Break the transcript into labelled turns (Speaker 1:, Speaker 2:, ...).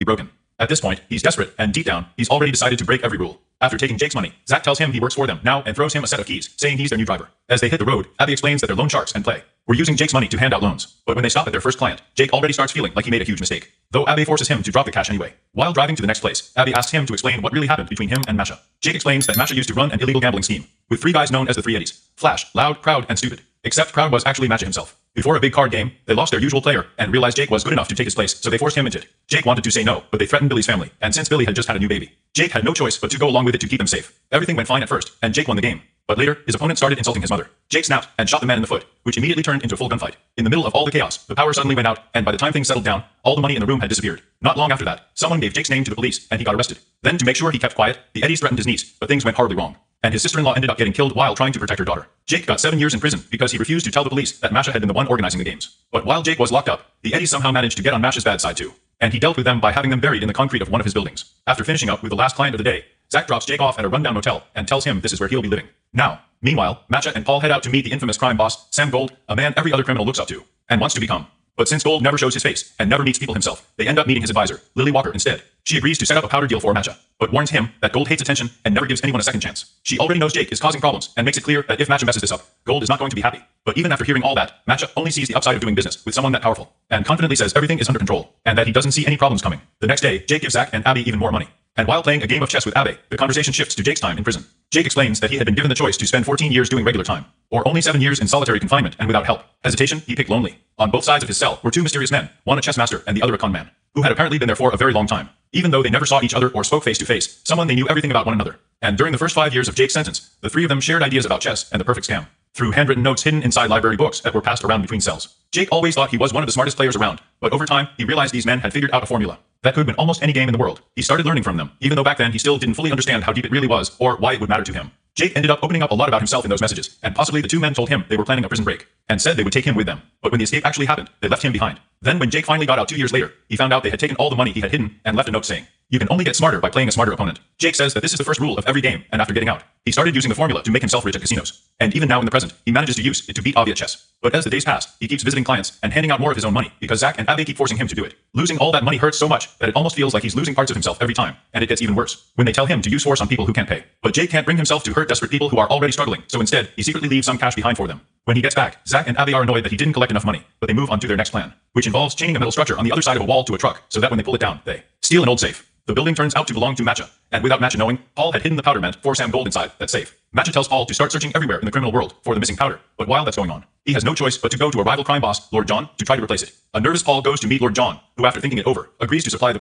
Speaker 1: broken. At this point, he's desperate, and deep down, he's already decided to break every rule. After taking Jake's money, Zach tells him he works for them now and throws him a set of keys, saying he's their new driver. As they hit the road, Abby explains that they're loan sharks and play. We're using Jake's money to hand out loans. But when they stop at their first client, Jake already starts feeling like he made a huge mistake. Though Abby forces him to drop the cash anyway. While driving to the next place, Abby asks him to explain what really happened between him and Masha. Jake explains that Masha used to run an illegal gambling scheme, with 3 guys known as the Three Eddies: Flash, Loud, Proud, and Stupid. Except Proud was actually Masha himself. Before a big card game, they lost their usual player and realized Jake was good enough to take his place, so they forced him into it. Jake wanted to say no, but they threatened Billy's family, and since Billy had just had a new baby, Jake had no choice but to go along with it to keep them safe. Everything went fine at first, and Jake won the game. But later, his opponent started insulting his mother. Jake snapped and shot the man in the foot, which immediately turned into a full gunfight. In the middle of all the chaos, the power suddenly went out, and by the time things settled down, all the money in the room had disappeared. Not long after that, someone gave Jake's name to the police, and he got arrested. Then, to make sure he kept quiet, the Eddies threatened his niece, but things went horribly wrong. And his sister-in-law ended up getting killed while trying to protect her daughter. Jake got 7 years in prison because he refused to tell the police that Masha had been the one organizing the games. But while Jake was locked up, the Eddies somehow managed to get on Masha's bad side too. And he dealt with them by having them buried in the concrete of one of his buildings. After finishing up with the last client of the day, Zach drops Jake off at a rundown motel and tells him this is where he'll be living. Now, meanwhile, Masha and Paul head out to meet the infamous crime boss, Sam Gold, a man every other criminal looks up to and wants to become. But since Gold never shows his face and never meets people himself, they end up meeting his advisor, Lily Walker, instead. She agrees to set up a powder deal for Masha, but warns him that Gold hates attention and never gives anyone a second chance. She already knows Jake is causing problems and makes it clear that if Masha messes this up, Gold is not going to be happy. But even after hearing all that, Masha only sees the upside of doing business with someone that powerful, and confidently says everything is under control, and that he doesn't see any problems coming. The next day, Jake gives Zach and Abby even more money. And while playing a game of chess with Abby, the conversation shifts to Jake's time in prison. Jake explains that he had been given the choice to spend 14 years doing regular time, or only 7 years in solitary confinement and without help. Hesitation, he picked lonely. On both sides of his cell were 2 mysterious men, one a chess master and the other a con man, who had apparently been there for a very long time. Even though they never saw each other or spoke face to face, someone they knew everything about one another. And during the first 5 years of Jake's sentence, the 3 of them shared ideas about chess and the perfect scam, through handwritten notes hidden inside library books that were passed around between cells. Jake always thought he was one of the smartest players around, but over time, he realized these men had figured out a formula that could win almost any game in the world. He started learning from them, even though back then he still didn't fully understand how deep it really was or why it would matter to him. Jake ended up opening up a lot about himself in those messages, and possibly the 2 men told him they were planning a prison break, and said they would take him with them. But when the escape actually happened, they left him behind. Then when Jake finally got out 2 years later, he found out they had taken all the money he had hidden and left a note saying, "You can only get smarter by playing a smarter opponent." Jake says that this is the first rule of every game, and after getting out, he started using the formula to make himself rich at casinos. And even now in the present, he manages to use it to beat Avi at chess. But as the days pass, he keeps visiting clients and handing out more of his own money because Zach and Abby keep forcing him to do it. Losing all that money hurts so much that it almost feels like he's losing parts of himself every time, and it gets even worse when they tell him to use force on people who can't pay. But Jake can't bring himself to hurt desperate people who are already struggling, so instead, he secretly leaves some cash behind for them. When he gets back, Zach and Abby are annoyed that he didn't collect enough money, but they move on to their next plan, which involves chaining a metal structure on the other side of a wall to a truck so that when they pull it down, they steal an old safe. The building turns out to belong to Masha, and without Masha knowing, Paul had hidden the powder meant for Sam Gold inside that safe. Masha tells Paul to start searching everywhere in the criminal world for the missing powder, but while that's going on, he has no choice but to go to a rival crime boss, Lord John, to try to replace it. A nervous Paul goes to meet Lord John, who after thinking it over, agrees to supply the